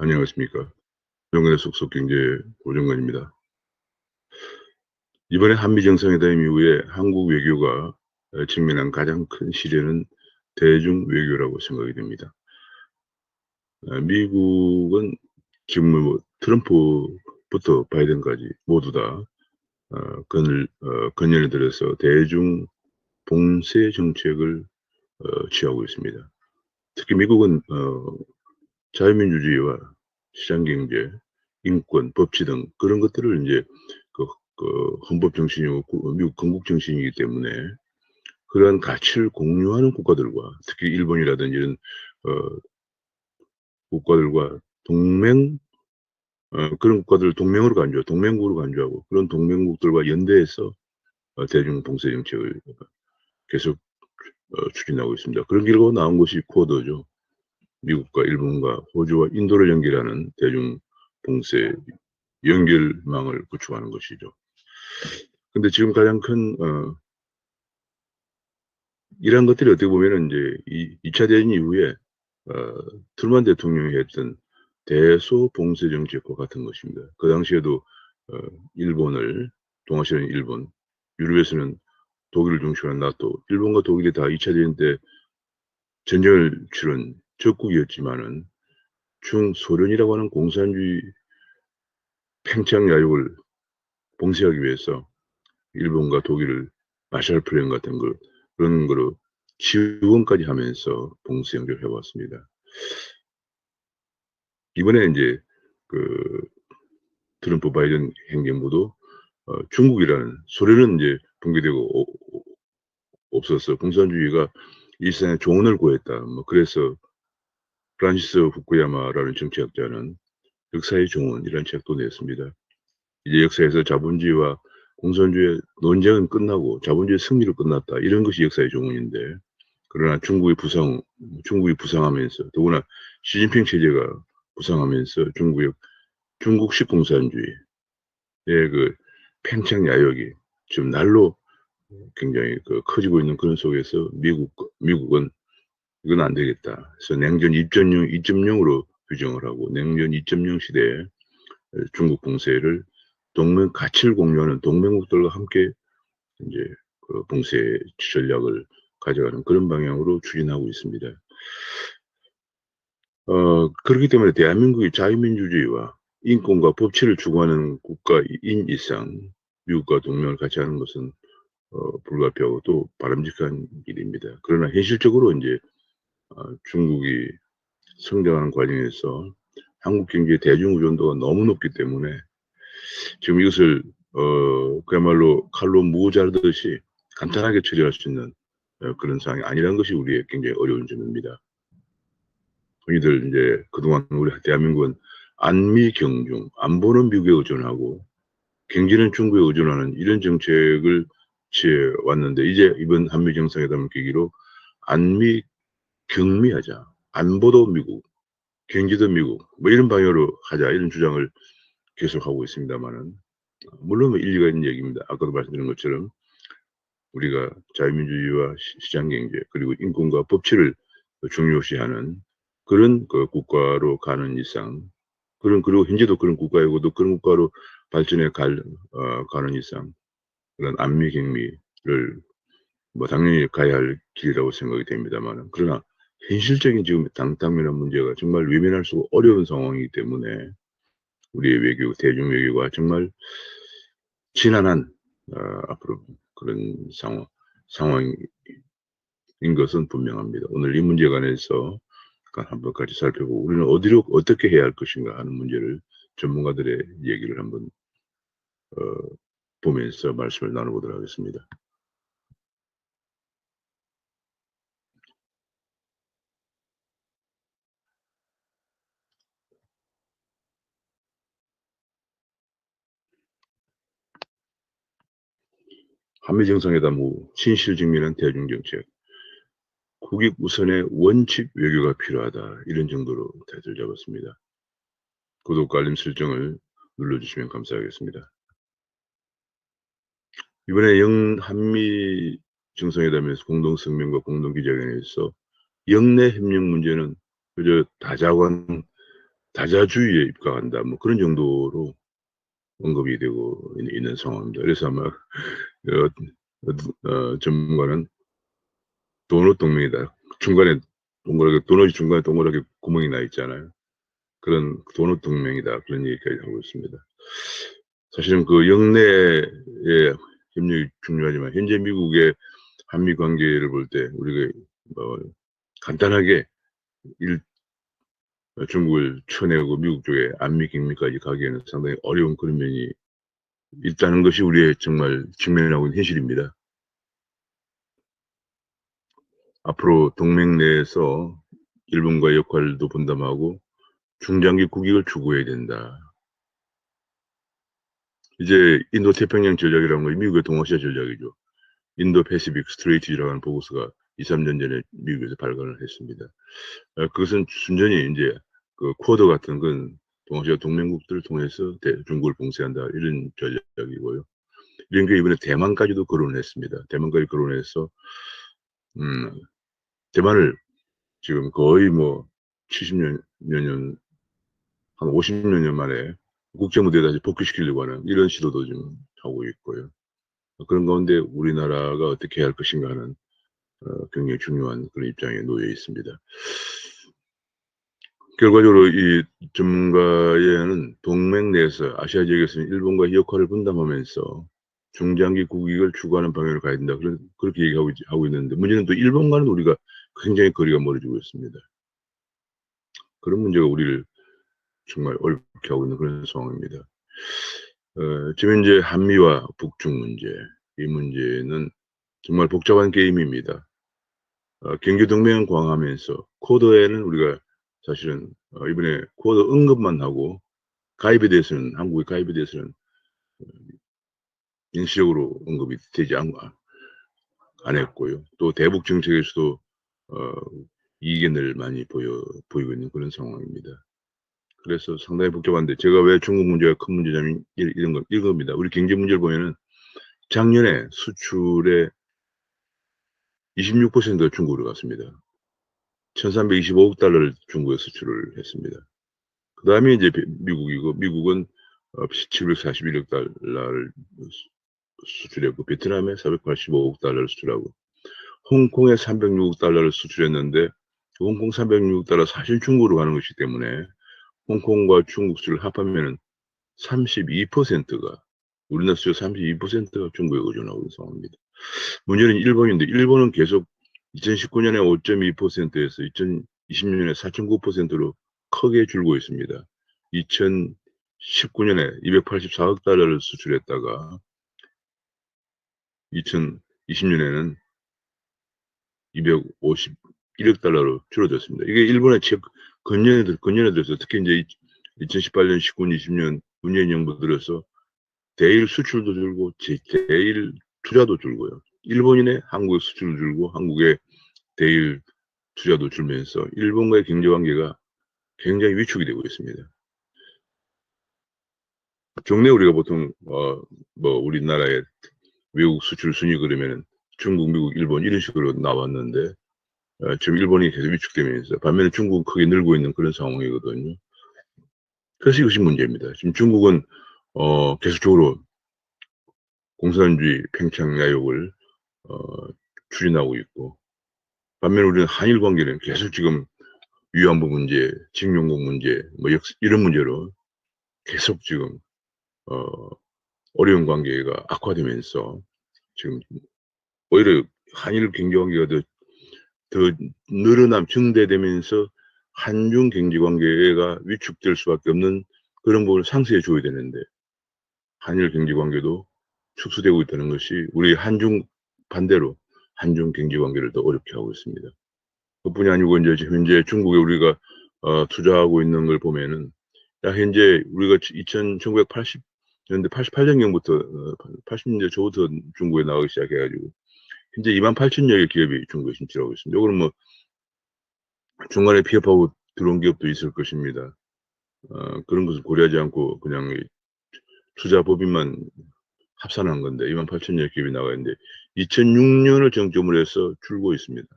안녕하십니까. 정근의 속속 경제 고정관입니다. 이번에 한미 정상회담 이후에 한국 외교가 직면한 가장 큰 시련은 대중 외교라고 생각이 됩니다. 미국은 지금 뭐 트럼프부터 바이든까지 모두 다 건연에 들어서 대중 봉쇄 정책을 취하고 있습니다. 특히 미국은 자유민주주의와 시장경제, 인권, 법치 등 그런 것들을 이제 그, 헌법 정신이고 미국 건국 정신이기 때문에 그러한 가치를 공유하는 국가들과 특히 일본이라든지 이런 어, 국가들과 동맹 그런 국가들을 동맹으로 간주하고 동맹국으로 간주하고 그런 동맹국들과 연대해서 대중 봉쇄 정책을 계속 추진하고 있습니다. 그런 결과가 나온 것이 쿼드죠. 미국과 일본과 호주와 인도를 연결하는 대중 봉쇄 연결망을 구축하는 것이죠. 근데 지금 가장 큰 이런 것들이 어떻게 보면은 이제 2차 대전 이후에 트루만 대통령이 했던 대소봉쇄 정책과 같은 것입니다. 그 당시에도 어 일본을 동아시아는 일본, 유럽에서는 독일을 중심으로 한 나토, 일본과 독일이 다 2차 대전 때 전쟁을 치른 적국이었지만은 중소련이라고 하는 공산주의 팽창 야욕을 봉쇄하기 위해서 일본과 독일을 마샬 플랜 같은 걸 그런 거로 지원까지 하면서 봉쇄 연결해 왔습니다. 이번에 이제 그 트럼프 바이든 행정부도 중국이라는 소련은 이제 붕괴되고 없어서 공산주의가 일상의 종언을 구했다. 뭐 그래서 프란시스 후쿠야마라는 정치학자는 역사의 종언이라는 책도 냈습니다. 이제 역사에서 자본주의와 공산주의의 논쟁은 끝나고 자본주의 승리로 끝났다. 이런 것이 역사의 종언인데 그러나 중국이 부상하면서 더구나 시진핑 체제가 부상하면서 중국식 공산주의의 그 팽창 야욕이 지금 날로 굉장히 커지고 있는 그런 속에서 미국은 이건 안 되겠다. 그래서 냉전 2.0으로 규정을 하고 냉전 2.0 시대에 중국 봉쇄를 가치를 공유하는 동맹국들과 함께 이제 그 봉쇄 전략을 가져가는 그런 방향으로 추진하고 있습니다. 그렇기 때문에 대한민국이 자유민주주의와 인권과 법치를 추구하는 국가인 이상 미국과 동맹을 같이 하는 것은 불가피하고 또 바람직한 일입니다. 그러나 현실적으로 이제 중국이 성장하는 과정에서 한국 경제의 대중 의존도가 너무 높기 때문에 지금 이것을 그야말로 칼로 무 자르듯이 간단하게 처리할 수 있는 그런 상황이 아니라는 것이 우리의 굉장히 어려운 점입니다. 흔히들 이제 그동안 우리 대한민국은 안미 경중, 안보는 미국에 의존하고 경제는 중국에 의존하는 이런 정책을 취해 왔는데 이제 이번 한미 정상회담을 계기로 안미 경미하자, 안보도 미국, 경제도 미국, 뭐 이런 방향으로 하자 이런 주장을 계속하고 있습니다만은 물론 뭐 일리가 있는 얘기입니다. 아까도 말씀드린 것처럼 우리가 자유민주주의와 시장 경제 그리고 인권과 법치를 중요시하는 그런 국가로 가는 이상 그리고 현재도 그런 국가이고 또 그런 국가로 발전해 가는 이상 그런 안미 경미를 뭐 당연히 가야 할 길이라고 생각이 됩니다만 그러나 현실적인 지금 당면한 문제가 정말 외면할 수 어려운 상황이기 때문에 우리의 외교, 대중 외교가 정말 지난한 앞으로 그런 상황인 것은 분명합니다. 오늘 이 문제에 관해서 한번 같이 살펴보고 우리는 어디로 어떻게 해야 할 것인가 하는 문제를 전문가들의 얘기를 한번 보면서 말씀을 나눠보도록 하겠습니다. 한미 정상회담 후 진실 직면한 대중정책, 국익 우선의 원칙 외교가 필요하다. 이런 정도로 태도를 잡았습니다. 구독과 알림 설정을 눌러주시면 감사하겠습니다. 이번에 한미 정상회담에서 공동성명과 공동기자회견에서 영내 협력 문제는 그저 다자관 다자주의에 입각한다. 뭐 그런 정도로 언급이 되고 있는 상황입니다. 그래서 아마 전문가는 도넛 동맹이다. 중간에 동그랗게 도넛이 중간에 동그랗게 구멍이 나 있잖아요. 그런 도넛 동맹이다. 그런 얘기까지 하고 있습니다. 사실은 그 영내의 협력이 중요하지만 현재 미국의 한미 관계를 볼 때 우리가 간단하게 중국을 쳐내고 미국 쪽에 안미 격리까지 가기에는 상당히 어려운 그런 면이 있다는 것이 우리의 정말 직면하고 있는 현실입니다. 앞으로 동맹 내에서 일본과의 역할도 분담하고 중장기 국익을 추구해야 된다. 이제 인도 태평양 전략이라는 건 미국의 동아시아 전략이죠. 인도 패시픽 스트레이티지라고 하는 보고서가 2, 3년 전에 미국에서 발간을 했습니다. 그것은 순전히 이제 그 쿼드 같은 건 동아시아 동맹국들을 통해서 중국을 봉쇄한다 이런 전략이고요. 이런 게 이번에 대만까지도 거론을 했습니다. 대만까지 거론해서 대만을 지금 거의 뭐 70년 한 50년 만에 국제무대에 다시 복귀시키려고 하는 이런 시도도 좀 하고 있고요. 그런 가운데 우리나라가 어떻게 해야 할 것인가 하는 굉장히 중요한 그런 입장에 놓여 있습니다. 결과적으로 이 전문가에는 동맹 내에서 아시아 지역에서는 일본과 역할을 분담하면서 중장기 국익을 추구하는 방향으로 가야 된다. 그렇게 얘기하고 있는데 문제는 또 일본과는 우리가 굉장히 거리가 멀어지고 있습니다. 그런 문제가 우리를 정말 어렵게 하고 있는 그런 상황입니다. 지금 현재 한미와 북중 문제, 이 문제는 정말 복잡한 게임입니다. 경제 동맹을 강화하면서 쿼드에는 우리가 사실은 이번에 쿼드 언급만 하고 가입에 대해서는 한국의 가입에 대해서는 인식적으로 언급이 되지 안 했고요. 또 대북 정책에서도 이견을 많이 보이고 있는 그런 상황입니다. 그래서 상당히 복잡한데 제가 왜 중국 문제가 큰 문제냐면 이겁니다. 우리 경제 문제를 보면은 작년에 수출의 26%가 중국으로 갔습니다. 1325억 달러를 중국에 수출을 했습니다. 그 다음에 이제 미국이고 미국은 741억 달러를 수출했고 베트남에 485억 달러를 수출하고 홍콩에 306억 달러를 수출했는데 홍콩 306억 달러 사실 중국으로 가는 것이기 때문에 홍콩과 중국 수출을 합하면은 32%가 우리나라 수출 32%가 중국에 의존하고 있는 상황입니다. 문제는 일본인데 일본은 계속 2019년에 5.2%에서 2020년에 4.9%로 크게 줄고 있습니다. 2019년에 284억 달러를 수출했다가 2020년에는 251억 달러로 줄어들었습니다. 이게 일본의 근년에 들어서 특히 이제 2018년, 19년, 20년 문재인 정부 들어서 대일 수출도 줄고 대일 투자도 줄고요. 일본인의 한국의 수출도 줄고 한국의 대일 투자도 줄면서 일본과의 경제 관계가 굉장히 위축이 되고 있습니다. 국내 우리가 보통 뭐 우리나라의 외국 수출 순위 그러면은 중국, 미국, 일본 이런 식으로 나왔는데 지금 일본이 계속 위축되면서 반면에 중국은 크게 늘고 있는 그런 상황이거든요. 그래서 이것이 문제입니다. 지금 중국은 계속적으로 공산주의 팽창 야욕을 추진하고 있고 반면에 우리는 한일 관계는 계속 지금 위안부 문제, 징용국 문제, 뭐 이런 문제로 계속 지금 어려운 관계가 악화되면서 지금 오히려 한일 경제 관계가 더 늘어남 증대되면서 한중 경제 관계가 위축될 수밖에 없는 그런 부분을 상쇄해 줘야 되는데 한일 경제 관계도 축소되고 있다는 것이 우리 한중 반대로 한중 경제 관계를 더 어렵게 하고 있습니다. 그뿐이 아니고 이제 현재 중국에 우리가 투자하고 있는 걸 보면은 현재 우리가 1980년대 88년경부터 80년대 초부터 중국에 나가기 시작해가지고 현재 28,000여 개 기업이 중국에 진출하고 있습니다. 이거는 뭐 중간에 피업하고 들어온 기업도 있을 것입니다. 그런 것을 고려하지 않고 그냥 투자 법인만 합산한 건데 28,000여 기업이 나가 있는데 2006년을 정점으로 해서 줄고 있습니다.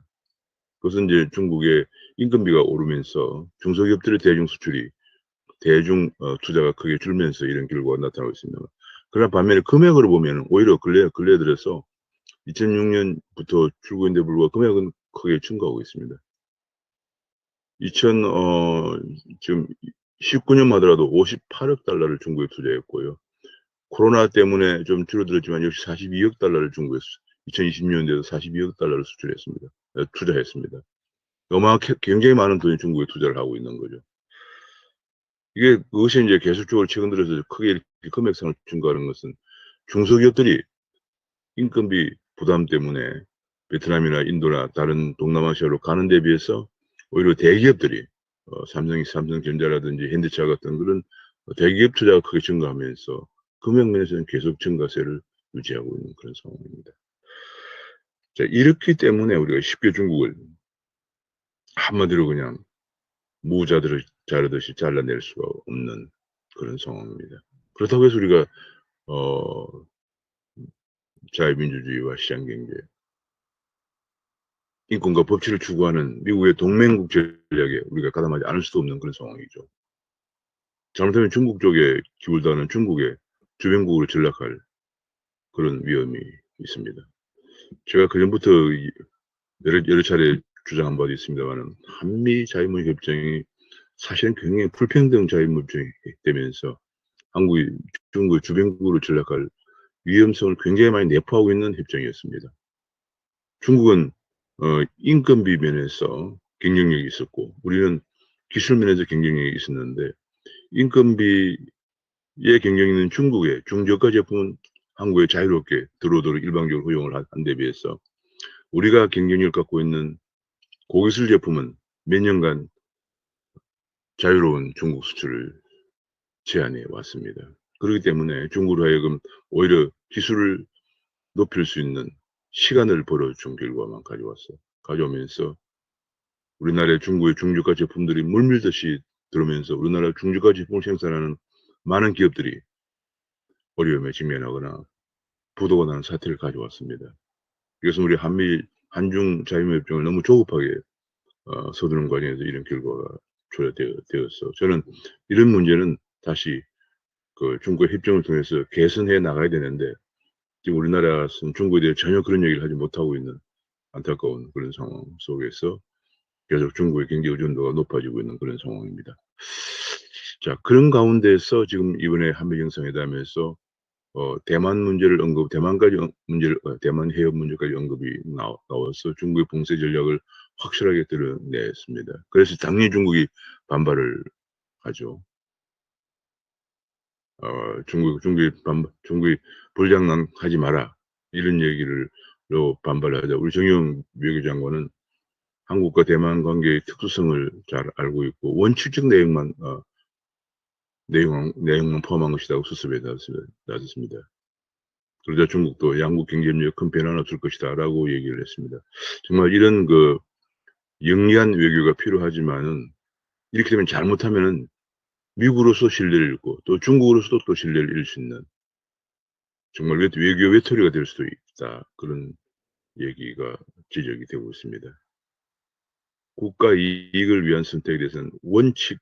그것은 이제 중국의 임금비가 오르면서 중소기업들의 대중 수출이 대중 투자가 크게 줄면서 이런 결과가 나타나고 있습니다. 그러나 반면에 금액으로 보면 오히려 근래 들어서 2006년부터 줄고 있는데 불구하고 금액은 크게 증가하고 있습니다. 지금 19년 하더라도 58억 달러를 중국에 투자했고요. 코로나 때문에 좀 줄어들었지만 역시 42억 달러를 중국에 2020년도에도 42억 달러를 수출했습니다. 투자했습니다. 굉장히 많은 돈이 중국에 투자를 하고 있는 거죠. 그것이 이제 계속적으로 최근 들어서 크게 이렇게 금액상을 증가하는 것은 중소기업들이 인건비 부담 때문에 베트남이나 인도나 다른 동남아시아로 가는 데 비해서 오히려 대기업들이 삼성전자라든지 현대차 같은 그런 대기업 투자가 크게 증가하면서 금액 면에서는 계속 증가세를 유지하고 있는 그런 상황입니다. 자, 이렇기 때문에 우리가 쉽게 중국을 한마디로 그냥 무자들을 자르듯이 잘라낼 수가 없는 그런 상황입니다. 그렇다고 해서 우리가 자유민주주의와 시장경제, 인권과 법치를 추구하는 미국의 동맹국 전략에 우리가 가담하지 않을 수도 없는 그런 상황이죠. 잘못하면 중국 쪽에 기울다는 중국의 주변국으로 전락할 그런 위험이 있습니다. 제가 그전부터 여러 차례 주장한 바도 있습니다만은 한미 자유무역 협정이 사실은 굉장히 불평등 자유무역 협정이 되면서 한국이 중국의 주변국으로 전락할 위험성을 굉장히 많이 내포하고 있는 협정이었습니다. 중국은 인건비 면에서 경쟁력이 있었고 우리는 기술 면에서 경쟁력이 있었는데 인건비에 경쟁이 있는 중국의 중저가 제품은 한국에 자유롭게 들어오도록 일방적으로 허용을 한 데 비해서 우리가 경쟁력을 갖고 있는 고기술 제품은 몇 년간 자유로운 중국 수출을 제한해 왔습니다. 그렇기 때문에 중국으로 하여금 오히려 기술을 높일 수 있는 시간을 벌어준 결과만 가져오면서 우리나라의 중국의 중저가 제품들이 물밀듯이 들어오면서 우리나라 중저가 제품을 생산하는 많은 기업들이 어려움에 직면하거나 부도가 나는 사태를 가져왔습니다. 이것은 우리 한중 자유무역협정을 너무 조급하게 서두른 과정에서 이런 결과가 초래되었어. 저는 이런 문제는 다시 그 중국의 협정을 통해서 개선해 나가야 되는데 지금 우리나라는 중국에 대해 전혀 그런 얘기를 하지 못하고 있는 안타까운 그런 상황 속에서 계속 중국의 경제 의존도가 높아지고 있는 그런 상황입니다. 자, 그런 가운데서 지금 이번에 한미 정상회담에서 대만 문제를 대만 해협 문제까지 언급이 나와서 중국의 봉쇄 전략을 확실하게 드러냈습니다. 그래서 당연히 중국이 반발을 하죠. 중국이 불장난 하지 마라 이런 얘기를 반발을 하자. 우리 정영 외교장관은 한국과 대만 관계의 특수성을 잘 알고 있고 원칙적 내용만 포함한 것이라고 수습에 나섰습니다. 그러자 중국도 양국 경제협력에 큰 변화는 없을 것이다라고 얘기를 했습니다. 정말 이런 영리한 외교가 필요하지만은 이렇게 되면 잘못하면은 미국으로서 신뢰를 잃고 또 중국으로서도 또 신뢰를 잃을 수 있는 정말 외교 외톨이가 될 수도 있다. 그런 얘기가 지적이 되고 있습니다. 국가 이익을 위한 선택에 대해서는 원칙을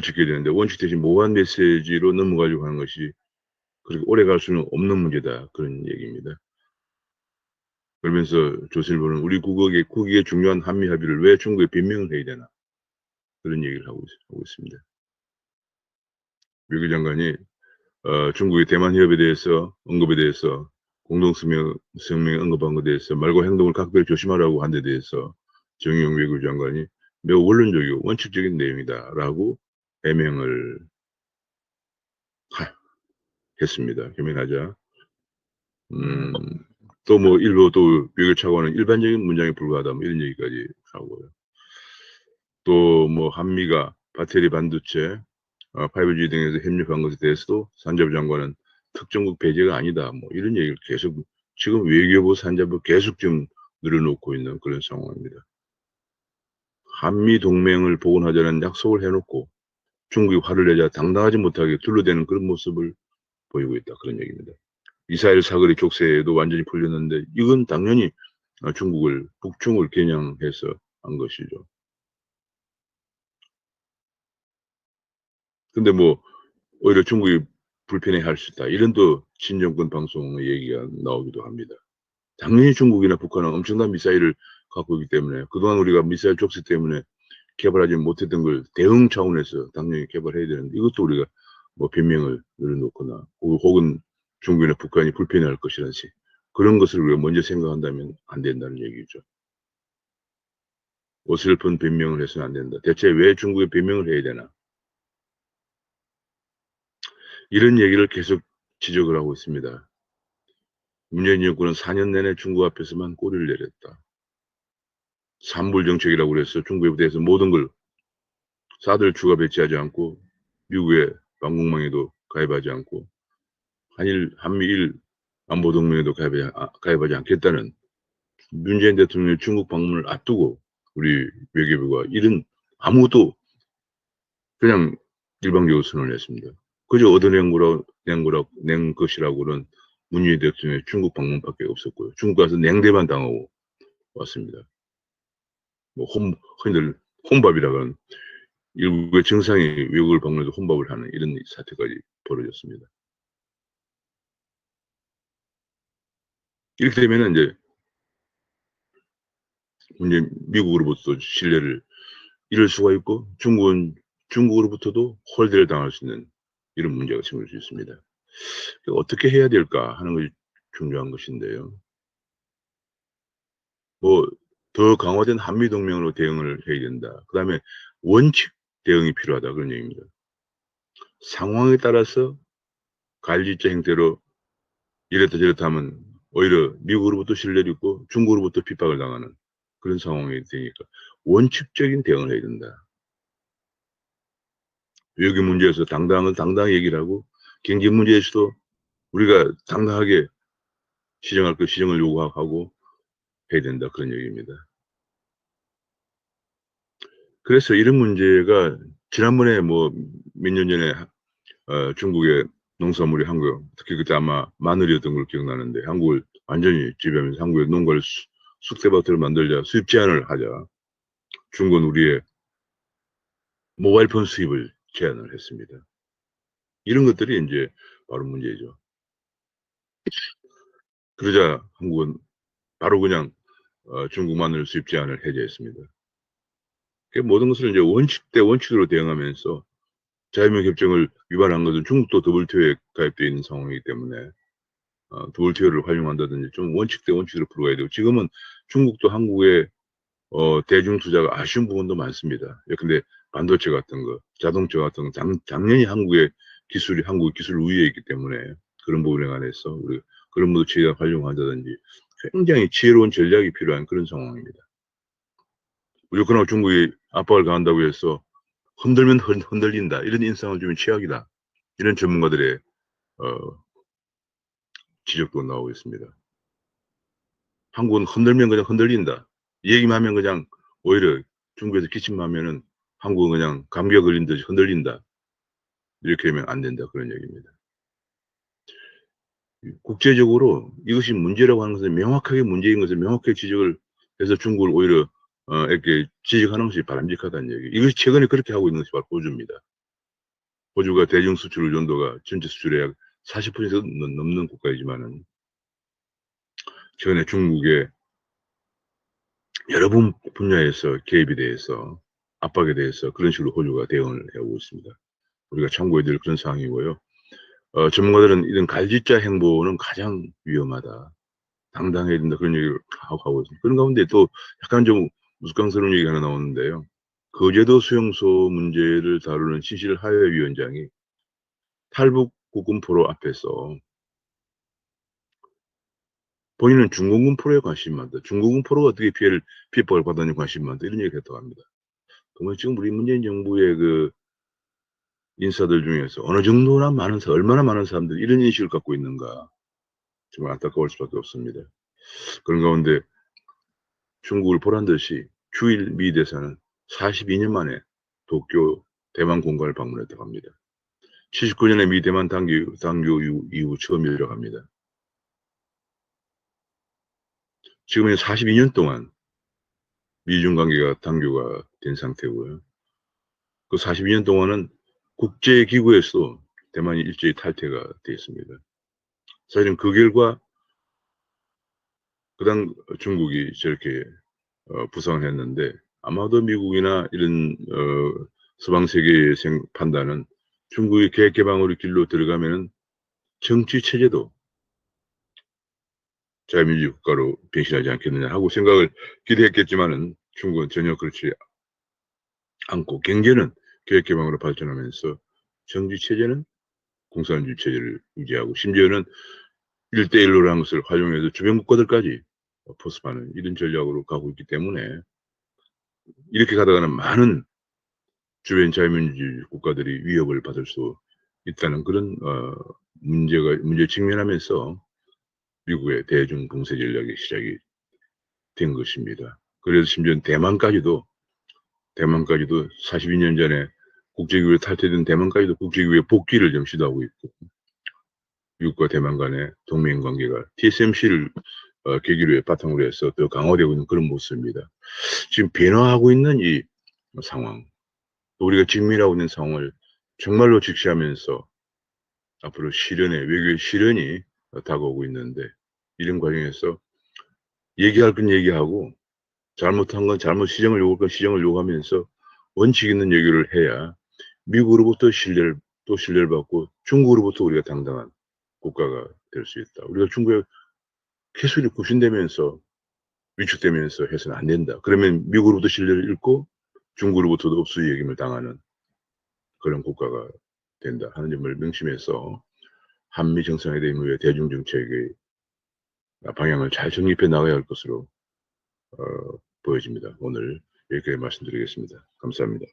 지켜야 되는데 원칙 대신 모호한 메시지로 넘어가려고 하는 것이 그렇게 오래 갈 수는 없는 문제다. 그런 얘기입니다. 그러면서 조선일보는 우리 국익의 중요한 한미 합의를 왜 중국에 변명을 해야 되나 그런 얘기를 하고 있습니다. 외교장관이 중국의 대만 해협에 대해서 언급에 대해서 공동성명에 언급한 것에 대해서 말과 행동을 각별히 조심하라고 한 데 대해서 정의용 외교장관이 매우 원론적이고 원칙적인 내용이다라고 해명을 했습니다. 해명하자. 또 일부 또 외교 차관은 일반적인 문장에 불과하다 이런 얘기까지 하고요. 또 한미가 배터리 반도체, 5G 등에서 협력한 것에 대해서도 산자부 장관은 특정국 배제가 아니다. 이런 얘기를 계속 지금 외교부 산자부 계속 좀 늘어놓고 있는 그런 상황입니다. 한미 동맹을 복원하자는 약속을 해놓고 중국이 화를 내자 당당하지 못하게 둘러대는 그런 모습을 보이고 있다. 그런 얘기입니다. 미사일 사거리 족쇄도 완전히 풀렸는데 이건 당연히 북중을 겨냥해서 한 것이죠. 근데 뭐 오히려 중국이 불편해할 수 있다. 이런 또 친정권 방송의 얘기가 나오기도 합니다. 당연히 중국이나 북한은 엄청난 미사일을 갖고 있기 때문에 그동안 우리가 미사일 족쇄 때문에 개발하지 못했던 걸 대응 차원에서 당연히 개발해야 되는데 이것도 우리가 뭐 변명을 늘어놓거나 혹은 중국이나 북한이 불편해할 것이라든지 그런 것을 우리가 먼저 생각한다면 안 된다는 얘기죠. 어설픈 변명을 해서는 안 된다. 대체 왜 중국에 변명을 해야 되나? 이런 얘기를 계속 지적을 하고 있습니다. 문재인 정권은 4년 내내 중국 앞에서만 꼬리를 내렸다. 삼불 정책이라고 그래서 중국에 대해서 모든 걸 사드를 추가 배치하지 않고 미국의 방공망에도 가입하지 않고 한미일 안보동맹에도 가입하지 않겠다는 문재인 대통령의 중국 방문을 앞두고 우리 외교부가 이런 아무것도 그냥 일방적으로 선언을 했습니다. 그저 낸 것이라고는 문재인 대통령의 중국 방문밖에 없었고요. 중국 가서 냉대만 당하고 왔습니다. 뭐 흔히들 혼밥이라고는 일국의 정상이 외국을 방문해서 혼밥을 하는 이런 사태까지 벌어졌습니다. 이렇게 되면 이제 미국으로부터 신뢰를 잃을 수가 있고 중국으로부터도 홀대를 당할 수 있는 이런 문제가 생길 수 있습니다. 어떻게 해야 될까 하는 것이 중요한 것인데요. 뭐 더 강화된 한미동맹으로 대응을 해야 된다. 그다음에 원칙 대응이 필요하다 그런 얘기입니다. 상황에 따라서 갈지자 형태로 이랬다 저랬다 하면 오히려 미국으로부터 신뢰를 잃고 중국으로부터 핍박을 당하는 그런 상황이 되니까 원칙적인 대응을 해야 된다. 외교 문제에서 당당하게 얘기를 하고 경제 문제에서도 우리가 당당하게 시정할 것 시정을 요구하고 해야 된다 그런 얘기입니다. 그래서 이런 문제가 지난번에 뭐 몇 년 전에 중국의 농산물이 한국 특히 그때 아마 마늘이었던 걸 기억나는데 한국을 완전히 지배하면서 한국의 농가를 쑥대밭으로 만들자 수입 제한을 하자 중국은 우리의 모바일폰 수입을 제한을 했습니다. 이런 것들이 이제 바로 문제죠. 그러자 한국은 바로 그냥 중국 마늘 수입 제한을 해제했습니다. 모든 것을 이제 원칙 대 원칙으로 대응하면서 자유무역협정을 위반한 것은 중국도 WTO에 가입되어 있는 상황이기 때문에 WTO를 활용한다든지 좀 원칙 대 원칙으로 풀어가야 되고 지금은 중국도 한국의 대중 투자가 아쉬운 부분도 많습니다. 근데 반도체 같은 거, 자동차 같은 거 당연히 한국의 기술 우위에 있기 때문에 그런 부분에 관해서 우리 그런 모두 최대한 활용한다든지 굉장히 지혜로운 전략이 필요한 그런 상황입니다. 무조건 중국이 압박을 가한다고 해서 흔들면 흔들린다. 이런 인상을 주면 최악이다. 이런 전문가들의 어, 지적도 나오고 있습니다. 한국은 흔들면 그냥 흔들린다. 얘기만 하면 그냥 오히려 중국에서 기침하면은 한국은 그냥 감기가 걸린 듯이 흔들린다. 이렇게 하면 안 된다. 그런 얘기입니다. 국제적으로 이것이 문제라고 하는 것은 명확하게 문제인 것을 명확하게 지적을 해서 중국을 오히려 이렇게 지적하는 것이 바람직하다는 얘기. 이것이 최근에 그렇게 하고 있는 것이 바로 호주입니다. 호주가 대중 수출 의존도가 전체 수출의 약 40% 넘는 국가이지만은 최근에 중국의 여러 분야에서 개입에 대해서 압박에 대해서 그런 식으로 호주가 대응을 해오고 있습니다. 우리가 참고해야 될 그런 상황이고요. 전문가들은 이런 갈짓자 행보는 가장 위험하다. 당당해야 된다. 그런 얘기를 하고 있습니다. 그런 가운데 또 약간 좀 우스꽝스러운 얘기가 하나 나오는데요. 거제도 수용소 문제를 다루는 신실 하회위원장이 탈북 국군 포로 앞에서 본인은 중공군 포로에 관심이 많다. 중공군 포로가 어떻게 피해박을 받았는지 관심이 많다. 이런 얘기를 했다고 합니다. 그러면 지금 우리 문재인 정부의 그 인사들 중에서 어느 정도나 얼마나 많은 사람들이 이런 인식을 갖고 있는가. 정말 안타까울 수밖에 없습니다. 그런 가운데 중국을 보란 듯이 주일 미 대사는 42년 만에 도쿄 대만 공간을 방문했다고 합니다. 79년에 미 대만 당교 이후 처음이라고 합니다. 지금은 42년 동안 미중 관계가 단교가 된 상태고요. 그 42년 동안은 국제기구에서 대만이 일제히 탈퇴가 되었습니다. 사실은 그 결과 그당 중국이 저렇게 부상을 했는데 아마도 미국이나 이런 서방 세계의 판단은 중국이 개혁개방의 길로 들어가면은 정치 체제도 자유민주 국가로 변신하지 않겠느냐 하고 생각을 기대했겠지만은 중국은 전혀 그렇지 않고 경제는 개혁개방으로 발전하면서 정치 체제는 공산주의 체제를 유지하고 심지어는 1대1로라는 것을 활용해서 주변 국가들까지 포섭하는 이런 전략으로 가고 있기 때문에 이렇게 가다가는 많은 주변 자유민주주의 국가들이 위협을 받을 수 있다는 그런 문제 직면하면서 미국의 대중 봉쇄 전략이 시작이 된 것입니다. 그래서 심지어 대만까지도 42년 전에 국제기구에 탈퇴된 대만까지도 국제기구에 복귀를 좀 시도하고 있고 미국과 대만 간의 동맹 관계가 TSMC를 계기로 바탕으로 해서 더 강화되고 있는 그런 모습입니다. 지금 변화하고 있는 이 상황, 또 우리가 직면하고 있는 상황을 정말로 직시하면서 앞으로 외교의 실현이 다가오고 있는데 이런 과정에서 얘기할 건 얘기하고 잘못한 건 잘못, 시정을 요구할 건 시정을 요구하면서 원칙 있는 얘기를 해야 미국으로부터 신뢰를 받고 중국으로부터 우리가 당당한 국가가 될 수 있다. 우리가 중국에 기술이 구신되면서 위축되면서 해서는 안 된다. 그러면 미국으로부터 신뢰를 잃고 중국으로부터도 업수의 책임을 당하는 그런 국가가 된다 하는 점을 명심해서 한미 정상회담 이후에 대중정책의 방향을 잘 정립해 나가야 할 것으로 보여집니다. 오늘 여기까지 말씀드리겠습니다. 감사합니다.